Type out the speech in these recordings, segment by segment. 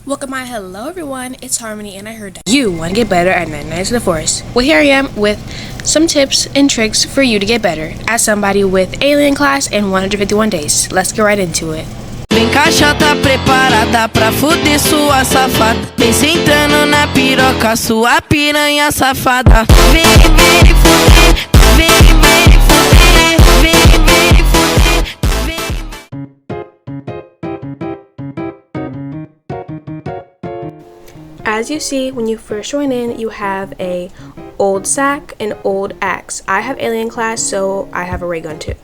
Welcome, hello everyone, it's Harmony, and I heard that you want to get better at Night Nights in the Forest. Well, here I am with some tips and tricks for you to get better as somebody with Alien Class and 151 Days. Let's get right into it. Vem cá, tá preparada pra fuder sua safada. Vem sentando na piroca, sua piranha safada. Vem fuder, vem fuder, vem fuder, As you see, when you first join in, you have a old sack and old axe. I have Alien Class, so I have a ray gun too.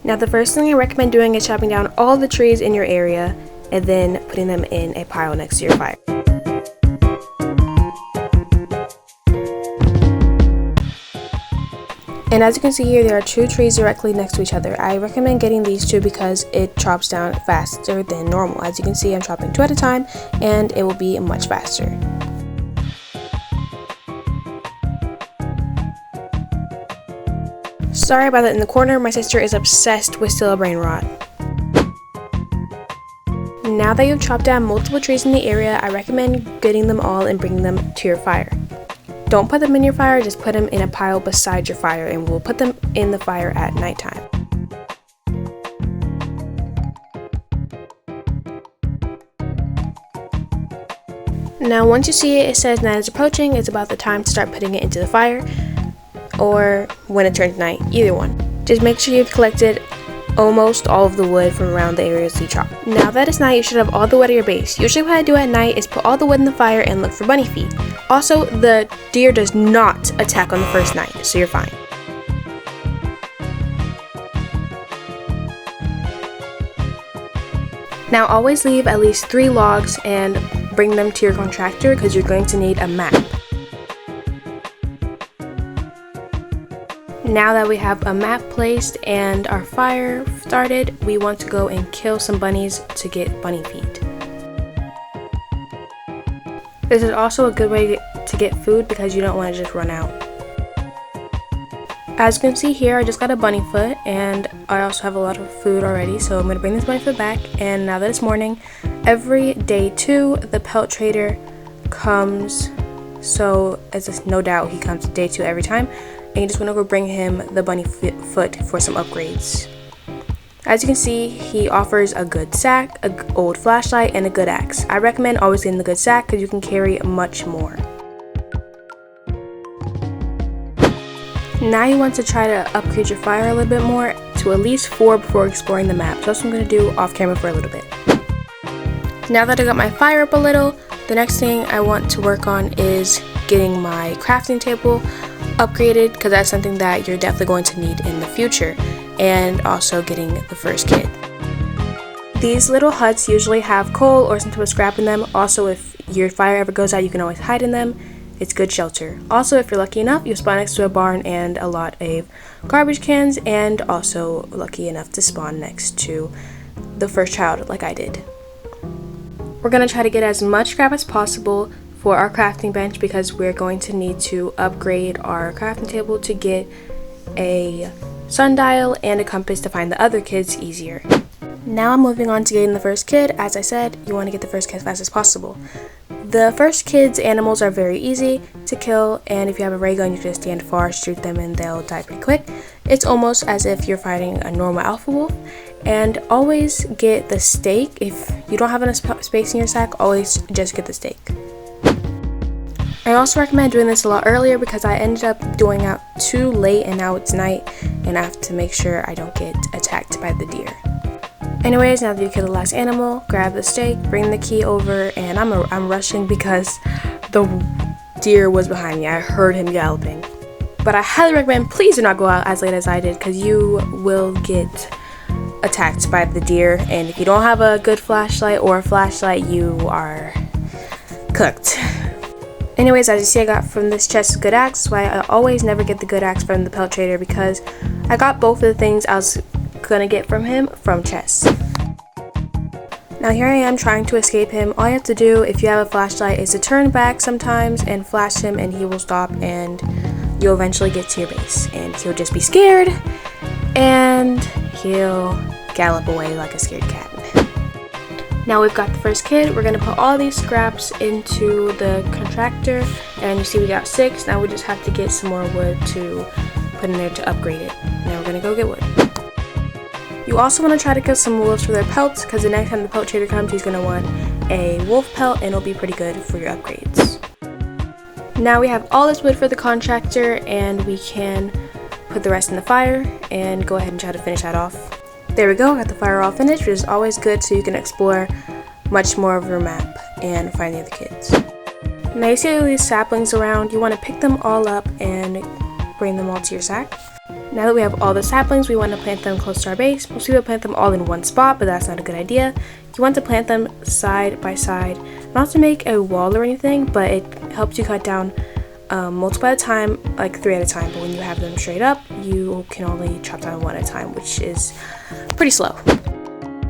Now, the first thing I recommend doing is chopping down all the trees in your area and then putting them in a pile next to your fire. And as you can see here, there are two trees directly next to each other. I recommend getting these two because it chops down faster than normal. As you can see, I'm chopping two at a time and it will be much faster. Sorry about that in the corner, my sister is obsessed with Steel Brain Rot. Now that you've chopped down multiple trees in the area, I recommend getting them all and bringing them to your fire. Don't put them in your fire, just put them in a pile beside your fire, and we'll put them in the fire at nighttime. Now once you see it says night is approaching, it's about the time to start putting it into the fire, or when it turns night, either one. Just make sure you've collected almost all of the wood from around the areas you chop. Now that it's night, you should have all the wood at your base. Usually what I do at night is put all the wood in the fire and look for bunny feet. Also, the deer does not attack on the first night, so you're fine. Now always leave at least 3 logs and bring them to your contractor because you're going to need a map. Now that we have a map placed and our fire started, we want to go and kill some bunnies to get bunny feet. This is also a good way to get food because you don't want to just run out. As you can see here, I just got a bunny foot and I also have a lot of food already, so I'm going to bring this bunny foot back. And now that it's morning, every day 2, the pelt trader comes, so it's no doubt he comes day 2 every time. And you just want to go bring him the bunny foot for some upgrades. As you can see, he offers a good sack, an old flashlight, and a good axe. I recommend always getting the good sack because you can carry much more. Now you want to try to upgrade your fire a little bit more to at least 4 before exploring the map. So that's what I'm going to do off camera for a little bit. Now that I got my fire up a little, the next thing I want to work on is getting my crafting table upgraded because that's something that you're definitely going to need in the future, and also getting the first kit. These little huts usually have coal or some type of scrap in them. Also, if your fire ever goes out, you can always hide in them. It's good shelter. Also, if you're lucky enough, you'll spawn next to a barn and a lot of garbage cans, and also lucky enough to spawn next to the first child like I did. We're going to try to get as much scrap as possible for our crafting bench because we're going to need to upgrade our crafting table to get a sundial and a compass to find the other kids easier. Now I'm moving on to getting the first kid. As I said, you want to get the first kid as fast as possible. The first kid's animals are very easy to kill, and if you have a ray gun, you can just stand far, shoot them, and they'll die pretty quick. It's almost as if you're fighting a normal alpha wolf. And always get the steak. If you don't have enough space in your sack, always just get the steak. I also recommend doing this a lot earlier because I ended up doing out too late and now it's night and I have to make sure I don't get attacked by the deer. Anyways, now that you kill the last animal, grab the steak, bring the key over, and I'm rushing because the deer was behind me. I heard him galloping. But I highly recommend please do not go out as late as I did because you will get attacked by the deer, and if you don't have a good flashlight or a flashlight, you are cooked. Anyways, as you see, I got from this chest a good axe. That's why I always never get the good axe from the pelt trader because I got both of the things I was gonna get from him from chests. Now here I am trying to escape him. All you have to do if you have a flashlight is to turn back sometimes and flash him and he will stop and you'll eventually get to your base. And he'll just be scared and he'll gallop away like a scared cat. Now we've got the first kid. We're gonna put all these scraps into the contractor, and you see we got 6. Now we just have to get some more wood to put in there to upgrade it. Now we're gonna go get wood. You also want to try to kill some wolves for their pelts, because the next time the pelt trader comes, he's gonna want a wolf pelt, and it'll be pretty good for your upgrades. Now we have all this wood for the contractor, and we can put the rest in the fire and go ahead and try to finish that off. There we go, got the fire all finished, which is always good so you can explore much more of your map and find the other kids. Now you see all these saplings around, you want to pick them all up and bring them all to your sack. Now that we have all the saplings, we want to plant them close to our base. Most people plant them all in one spot, but that's not a good idea. You want to plant them side by side, not to make a wall or anything, but it helps you cut down multiple at a time, like 3 at a time. But when you have them straight up, you can only chop down 1 at a time, which is pretty slow.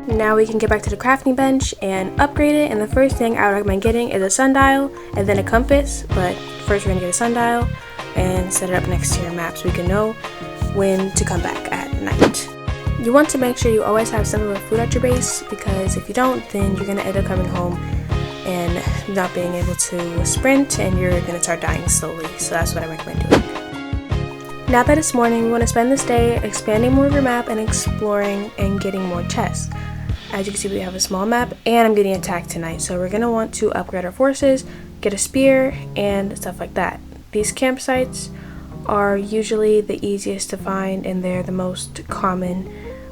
Now we can get back to the crafting bench and upgrade it, and the first thing I would recommend getting is a sundial and then a compass. But first we're going to get a sundial and set it up next to your map so we can know when to come back at night. You want to make sure you always have some of the food at your base, because if you don't, then you're going to end up coming home and not being able to sprint, and you're going to start dying slowly. So that's what I recommend doing. Now that it's morning, we want to spend this day expanding more of your map and exploring and getting more chests. As you can see, we have a small map, and I'm getting attacked tonight, so we're going to want to upgrade our forces, get a spear, and stuff like that. These campsites are usually the easiest to find, and they're the most common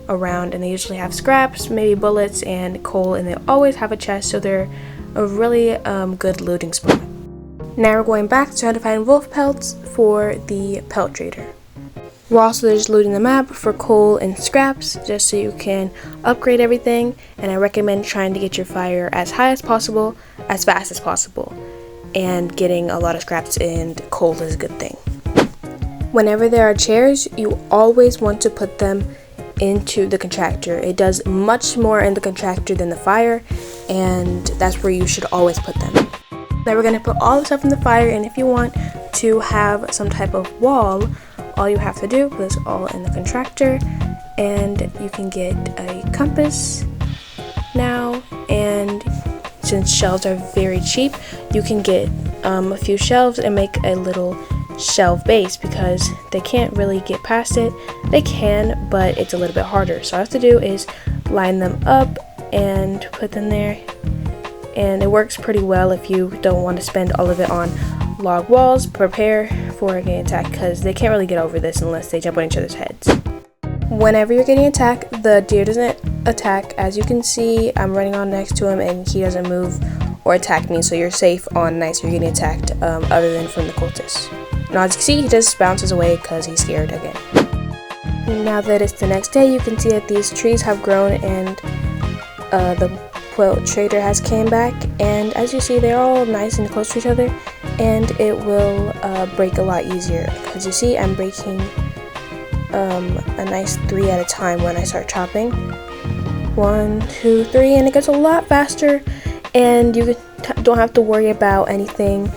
around, and they usually have scraps, maybe bullets, and coal, and they always have a chest, so they're a really good looting spot. Now we're going back to try to find wolf pelts for the pelt trader. We're also just looting the map for coal and scraps, just so you can upgrade everything, and I recommend trying to get your fire as high as possible, as fast as possible, and getting a lot of scraps and coal is a good thing. Whenever there are chairs, you always want to put them into the contractor. It does much more in the contractor than the fire, and that's where you should always put them. Now we're going to put all the stuff in the fire, and if you want to have some type of wall, all you have to do is all in the contractor, and you can get a compass now, and since shelves are very cheap, you can get a few shelves and make a little shelf base, because they can't really get past it. They can, but it's a little bit harder. So all I have to do is line them up and put them there, and it works pretty well if you don't want to spend all of it on log walls. Prepare for getting attacked, because they can't really get over this unless they jump on each other's heads. Whenever you're getting attacked, the deer doesn't attack. As you can see, I'm running on next to him and he doesn't move or attack me, so you're safe on nights you're getting attacked, other than from the cultists. Now as you can see, he just bounces away because he's scared again. Now that it's the next day, you can see that these trees have grown, and the pelt trader has came back, and as you see, they're all nice and close to each other, and it will break a lot easier, because you see I'm breaking a nice 3 at a time when I start chopping. 1, 2, 3, and it gets a lot faster, and you don't have to worry about anything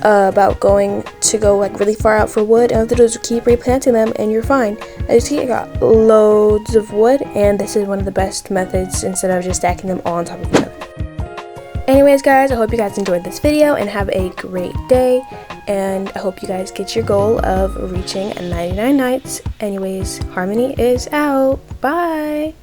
about going like really far out for wood. All you have to do is keep replanting them and you're fine. As you see, I got loads of wood, and this is one of the best methods instead of just stacking them all on top of each other. Anyways guys, I hope you guys enjoyed this video and have a great day, and I hope you guys get your goal of reaching 99 nights. Anyways, Harmony is out. Bye!